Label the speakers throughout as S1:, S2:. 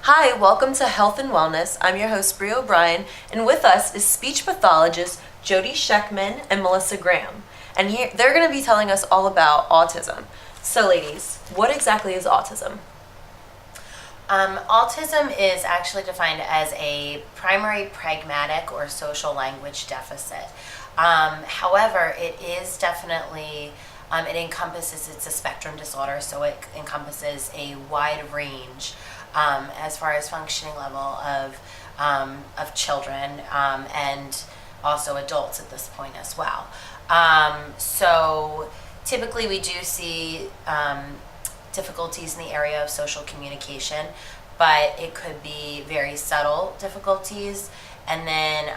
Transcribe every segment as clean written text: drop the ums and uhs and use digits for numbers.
S1: Hi, welcome to Health and Wellness. I'm your host, Bria O'Brien, and with us is speech pathologist Jodi Schechtman and Melissa Graham. And here, they're going to be telling us all about autism. So ladies, what exactly is autism?
S2: Autism is actually defined as a primary pragmatic or social language deficit. However, it is definitely, it's a spectrum disorder, so it encompasses a wide range as far as functioning level of children and also adults at this point as well. So typically we do see difficulties in the area of social communication, but it could be very subtle difficulties, and then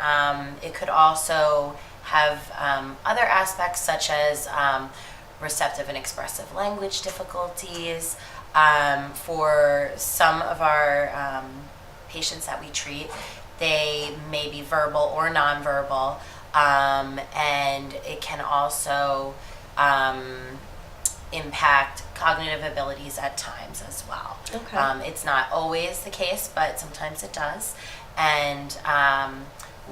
S2: it could also have other aspects such as receptive and expressive language difficulties. For some of our patients that we treat, they may be verbal or nonverbal, and it can also impact cognitive abilities at times as well.
S1: Okay.
S2: It's not always the case, but sometimes it does. And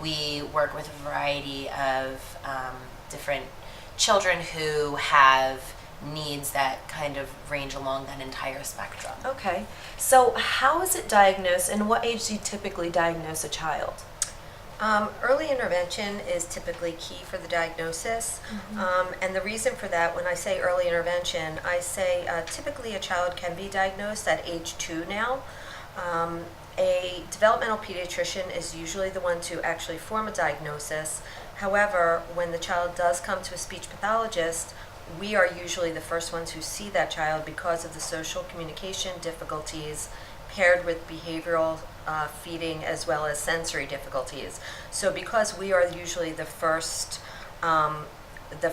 S2: we work with a variety of different children who have needs that kind of range along that entire spectrum.
S1: Okay. So how is it diagnosed, and what age do you typically diagnose a child?
S3: Early intervention is typically key for the diagnosis, and the reason for that, when I say early intervention, I say typically a child can be diagnosed at age 2 now. A developmental pediatrician is usually the one to actually form a diagnosis. However, when the child does come to a speech pathologist, we are usually the first ones who see that child because of the social communication difficulties paired with behavioral feeding as well as sensory difficulties. So because we are usually the first stop, the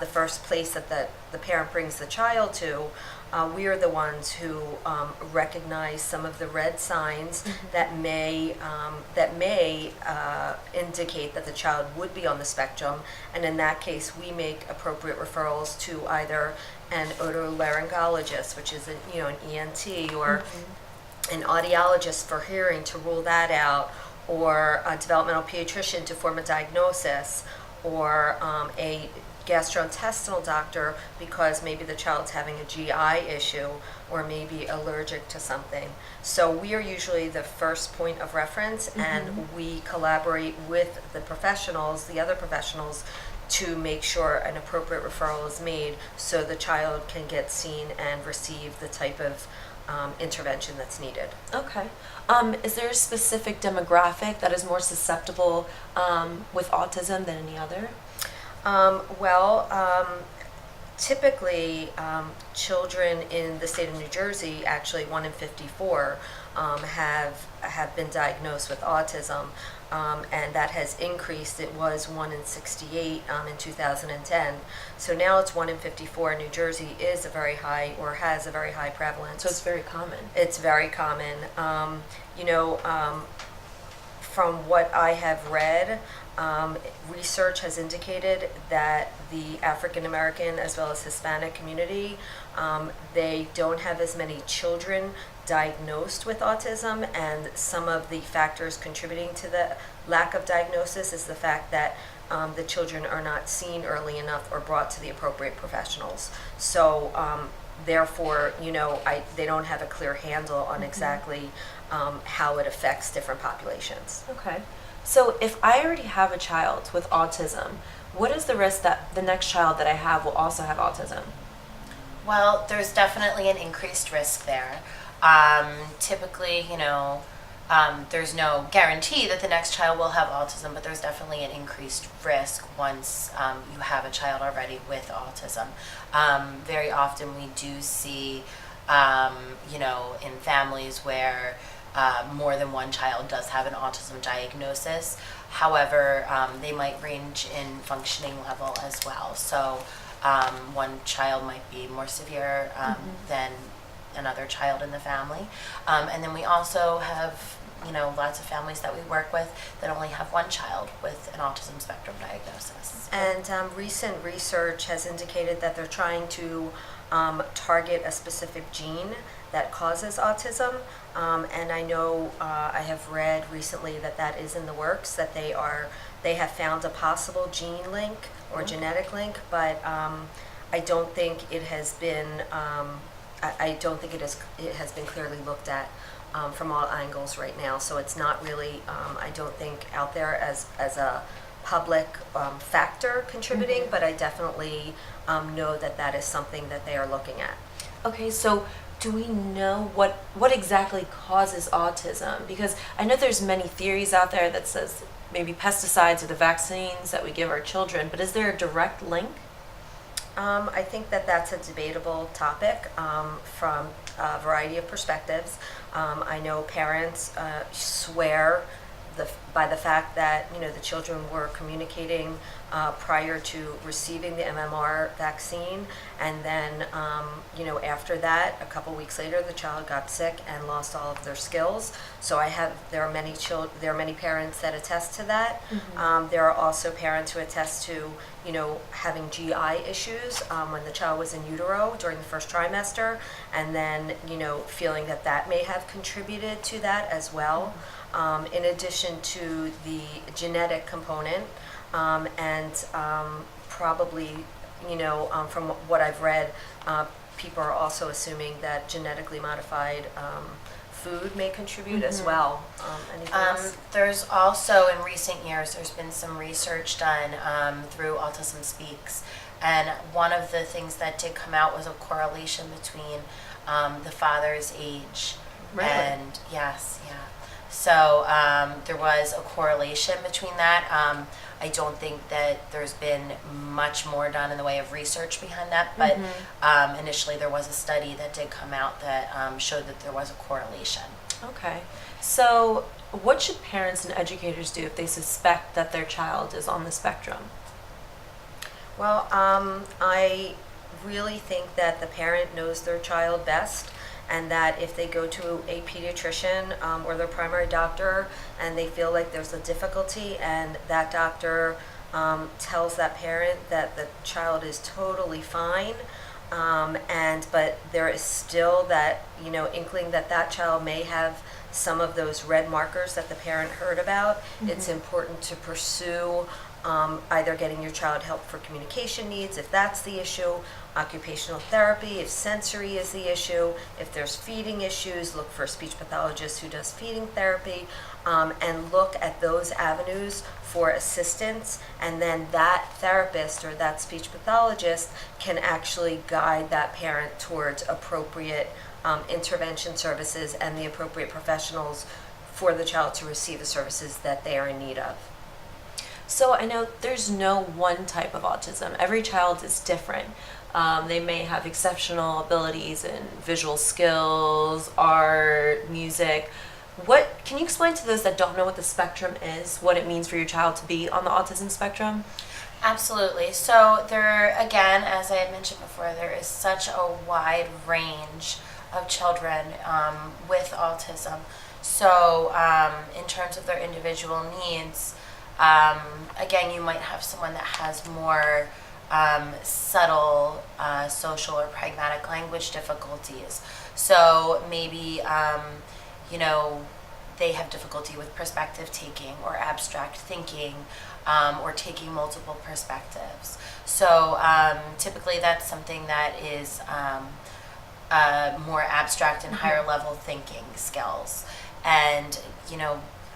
S3: first place that the parent brings the child to, we are the ones who recognize some of the red signs that may indicate that the child would be on the spectrum, and in that case, we make appropriate referrals to either an otolaryngologist, which is an ENT, or an audiologist for hearing to rule that out, or a developmental pediatrician to form a diagnosis, or a gastrointestinal doctor because maybe the child's having a GI issue or maybe allergic to something. So we are usually the first point of reference, and we collaborate with the professionals, the other professionals, to make sure an appropriate referral is made so the child can get seen and receive the type of intervention that's needed.
S1: Okay. Is there a specific demographic that is more susceptible with autism than any other?
S3: Typically, children in the state of New Jersey, actually 1 in 54, have been diagnosed with autism, and that has increased. It was 1 in 68 in 2010. So now it's 1 in 54. New Jersey is a very high, or has a very high prevalence.
S1: So it's very common.
S3: It's very common. From what I have read, research has indicated that the African American as well as Hispanic community, they don't have as many children diagnosed with autism, and some of the factors contributing to the lack of diagnosis is the fact that the children are not seen early enough or brought to the appropriate professionals. So therefore, they don't have a clear handle on exactly how it affects different populations.
S1: Okay. So if I already have a child with autism, what is the risk that the next child that I have will also have autism?
S2: Well, there's definitely an increased risk there. Typically, there's no guarantee that the next child will have autism, but there's definitely an increased risk once you have a child already with autism. Very often we do see, in families where more than one child does have an autism diagnosis. However, they might range in functioning level as well. So one child might be more severe than another child in the family. And then we also have, lots of families that we work with that only have one child with an autism spectrum diagnosis.
S3: And recent research has indicated that they're trying to target a specific gene that causes autism. And I know I have read recently that that is in the works, that they have found a possible gene link or genetic link, but I don't think it has been I don't think it has been clearly looked at from all angles right now. So it's not really I don't think out there as a public factor contributing, but I definitely know that that is something that they are looking at.
S1: Okay, so do we know what exactly causes autism? Because I know there's many theories out there that says maybe pesticides or the vaccines that we give our children, but is there a direct link?
S3: I think that that's a debatable topic from a variety of perspectives. I know parents swear by the fact that the children were communicating prior to receiving the MMR vaccine, and then after that, a couple weeks later, the child got sick and lost all of their skills. So there are many parents that attest to that. There are also parents who attest to having GI issues when the child was in utero during the first trimester, and then feeling that may have contributed to that as well. In addition to the genetic component, and probably, from what I've read, people are also assuming that genetically modified food may contribute as well. Anything else?
S2: There's also, in recent years, there's been some research done through Autism Speaks, and one of the things that did come out was a correlation between the father's age.
S1: Really?
S2: And yes, yeah. So there was a correlation between that. I don't think that there's been much more done in the way of research behind that, but initially there was a study that did come out that showed that there was a correlation.
S1: Okay. So what should parents and educators do if they suspect that their child is on the spectrum?
S3: Well, I really think that the parent knows their child best, and that if they go to a pediatrician or their primary doctor and they feel like there's a difficulty, and that doctor tells that parent that the child is totally fine, but there is still that inkling that that child may have some of those red markers that the parent heard about, it's important to pursue either getting your child help for communication needs, if that's the issue, occupational therapy, if sensory is the issue, if there's feeding issues, look for a speech pathologist who does feeding therapy, and look at those avenues for assistance, and then that therapist or that speech pathologist can actually guide that parent towards appropriate intervention services and the appropriate professionals for the child to receive the services that they are in need of.
S1: So I know there's no one type of autism. Every child is different. They may have exceptional abilities in visual skills, art, music. Can you explain to those that don't know what the spectrum is, what it means for your child to be on the autism spectrum?
S2: Absolutely. So there, again, as I had mentioned before, there is such a wide range of children with autism. So in terms of their individual needs, again, you might have someone that has more subtle social or pragmatic language difficulties. So maybe, they have difficulty with perspective taking or abstract thinking, or taking multiple perspectives. So typically that's something that is more abstract and higher level thinking skills. And,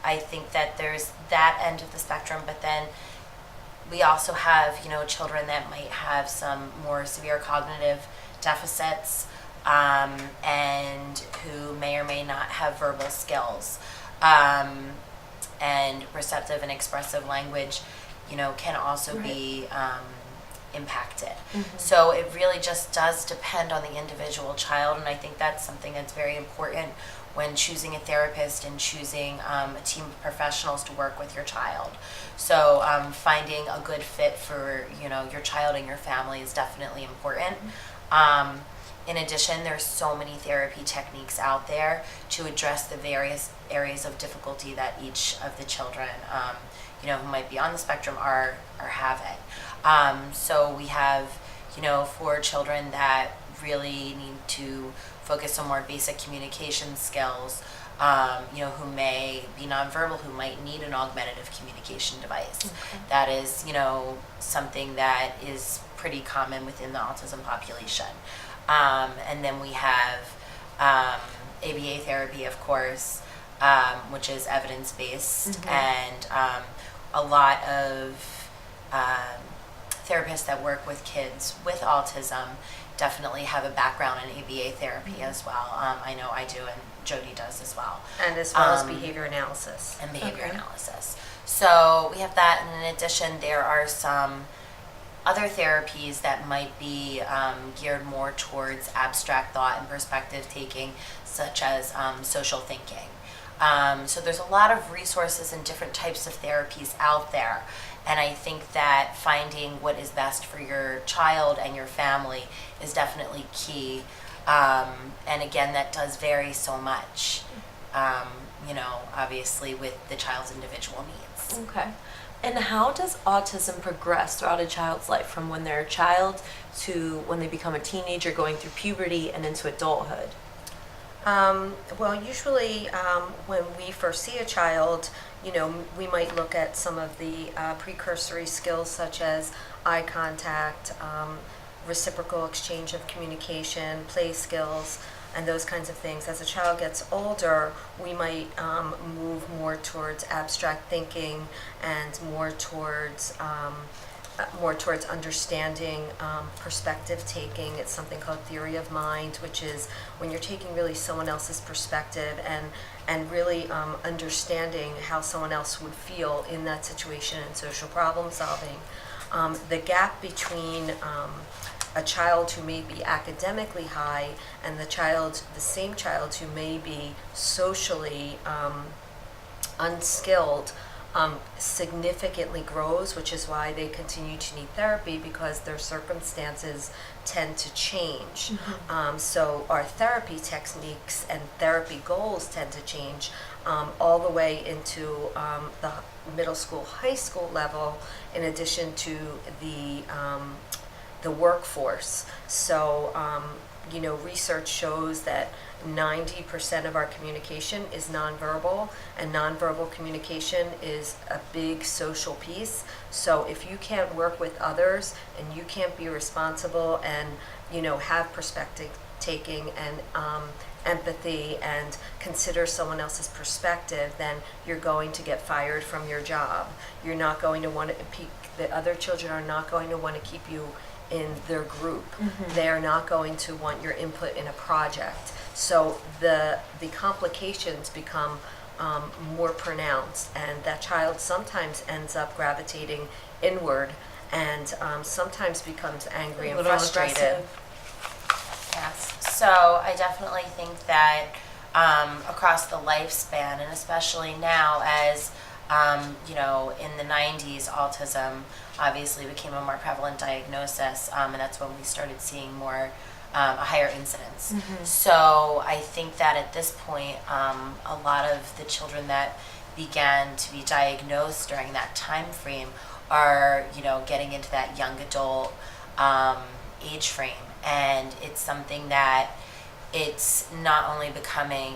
S2: I think that there's that end of the spectrum, but then we also have, children that might have some more severe cognitive deficits, and who may or may not have verbal skills, and receptive and expressive language, can also be impacted. So it really just does depend on the individual child, and I think that's something that's very important when choosing a therapist and choosing a team of professionals to work with your child. So finding a good fit for your child and your family is definitely important. In addition, there's so many therapy techniques out there to address the various areas of difficulty that each of the children who might be on the spectrum are having. So we have for children that really need to focus on more basic communication skills, who may be nonverbal, who might need an augmentative communication device.
S1: Okay.
S2: That is, something that is pretty common within the autism population. And then we have ABA therapy, of course, which is evidence-based, and a lot of therapists that work with kids with autism definitely have a background in ABA therapy as well. I know I do, and Jodi does as well.
S3: And as well as behavior analysis.
S2: And behavior
S1: Okay.
S2: analysis. So we have that, and in addition, there are some other therapies that might be geared more towards abstract thought and perspective taking, such as social thinking. So there's a lot of resources and different types of therapies out there. And I think that finding what is best for your child and your family is definitely key. And again, that does vary so much, obviously with the child's individual needs.
S1: Okay. And how does autism progress throughout a child's life, from when they're a child to when they become a teenager, going through puberty and into adulthood?
S3: Well, usually when we first see a child, we might look at some of the precursory skills such as eye contact, reciprocal exchange of communication, play skills, and those kinds of things. As a child gets older, we might move more towards abstract thinking and more towards understanding, perspective taking. It's something called theory of mind, which is when you're taking really someone else's perspective and really understanding how someone else would feel in that situation and social problem solving. The gap between a child who may be academically high and the same child who may be socially unskilled significantly grows, which is why they continue to need therapy, because their circumstances tend to change. So our therapy techniques and therapy goals tend to change all the way into the middle school, high school level, in addition to the workforce. So, research shows that 90% of our communication is nonverbal, and nonverbal communication is a big social piece. So if you can't work with others and you can't be responsible and, have perspective taking and empathy and consider someone else's perspective, then you're going to get fired from your job. You're not going to want to, the other children are not going to want to keep you in their group. They are not going to want your input in a project. So the complications become more pronounced, and that child sometimes ends up gravitating inward and sometimes becomes angry and frustrated.
S1: Aggressive.
S2: Yes. So I definitely think that across the lifespan, and especially now as in the 90s, autism obviously became a more prevalent diagnosis, and that's when we started seeing more a higher incidence. So I think that at this point, a lot of the children that began to be diagnosed during that time frame are, getting into that young adult age frame, and it's something that it's not only becoming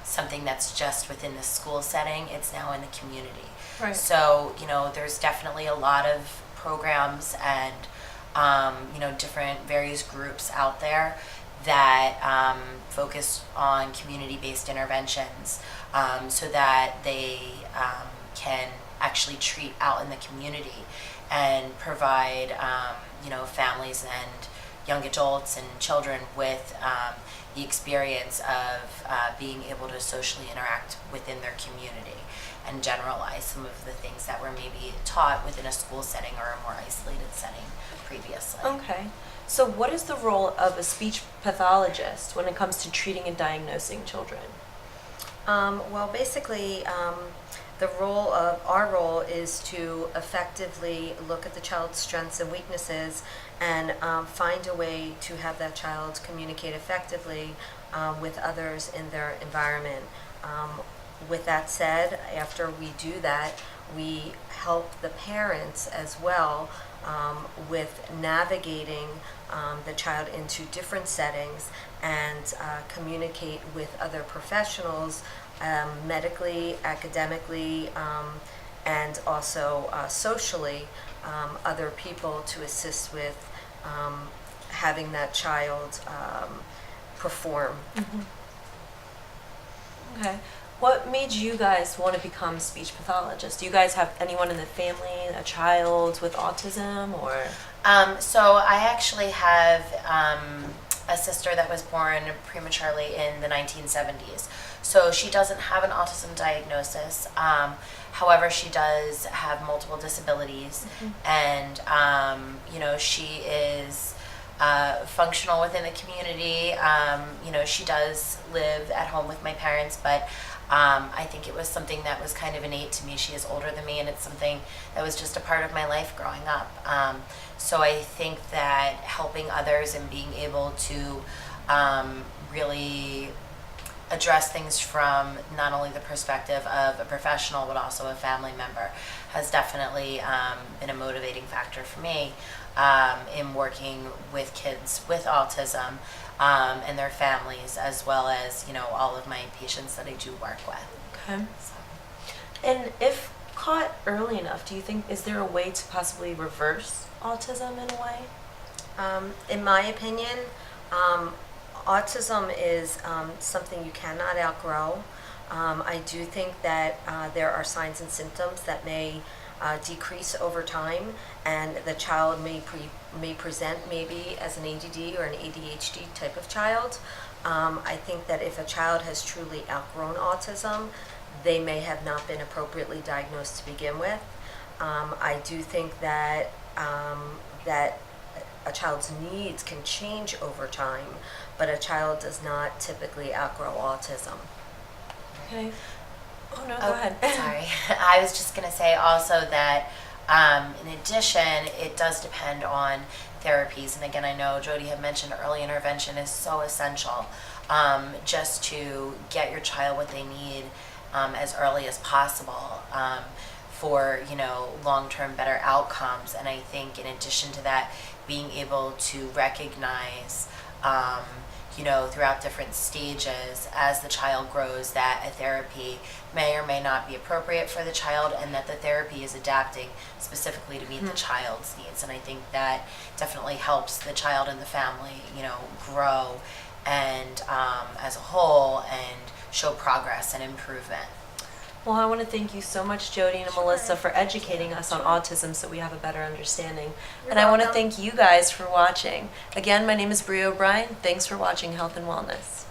S2: something that's just within the school setting, it's now in the community.
S1: Right.
S2: So, there's definitely a lot of programs and, different various groups out there that focus on community-based interventions so that they can actually treat out in the community and provide, families and young adults and children with the experience of being able to socially interact within their community and generalize some of the things that were maybe taught within a school setting or a more isolated setting previously.
S1: Okay. So what is the role of a speech pathologist when it comes to treating and diagnosing children?
S3: Well, basically, our role is to effectively look at the child's strengths and weaknesses and find a way to have that child communicate effectively with others in their environment. With that said, after we do that, we help the parents as well with navigating the child into different settings and communicate with other professionals, medically, academically, and also socially, other people to assist with having that child perform.
S1: Okay. What made you guys want to become speech pathologists? Do you guys have anyone in the family, a child with autism, or?
S2: So I actually have a sister that was born prematurely in the 1970s. So she doesn't have an autism diagnosis. However, she does have multiple disabilities, and she is functional within the community. She does live at home with my parents, but I think it was something that was kind of innate to me. She is older than me, and it's something that was just a part of my life growing up. So I think that helping others and being able to really address things from not only the perspective of a professional but also a family member has definitely been a motivating factor for me in working with kids with autism and their families, as well as all of my patients that I do work with.
S1: Okay.
S2: So.
S1: And if caught early enough, do you think, is there a way to possibly reverse autism in a way?
S3: In my opinion, autism is something you cannot outgrow. I do think that there are signs and symptoms that may decrease over time, and the child may present maybe as an ADD or an ADHD type of child. I think that if a child has truly outgrown autism, they may have not been appropriately diagnosed to begin with. I do think that that a child's needs can change over time, but a child does not typically outgrow autism.
S1: Okay. Oh, no, go ahead.
S2: Sorry. I was just going to say also that in addition, it does depend on therapies. And again, I know Jodi had mentioned early intervention is so essential just to get your child what they need as early as possible for, long-term better outcomes. And I think in addition to that, being able to recognize throughout different stages as the child grows that a therapy may or may not be appropriate for the child, and that the therapy is adapting specifically to meet the child's needs. And I think that definitely helps the child and the family, grow and as a whole and show progress and improvement.
S1: Well, I want to thank you so much, Jodi and Melissa, for educating us on autism so we have a better understanding. And I want to thank you guys for watching. Again, my name is Bria O'Brien. Thanks for watching Health and Wellness.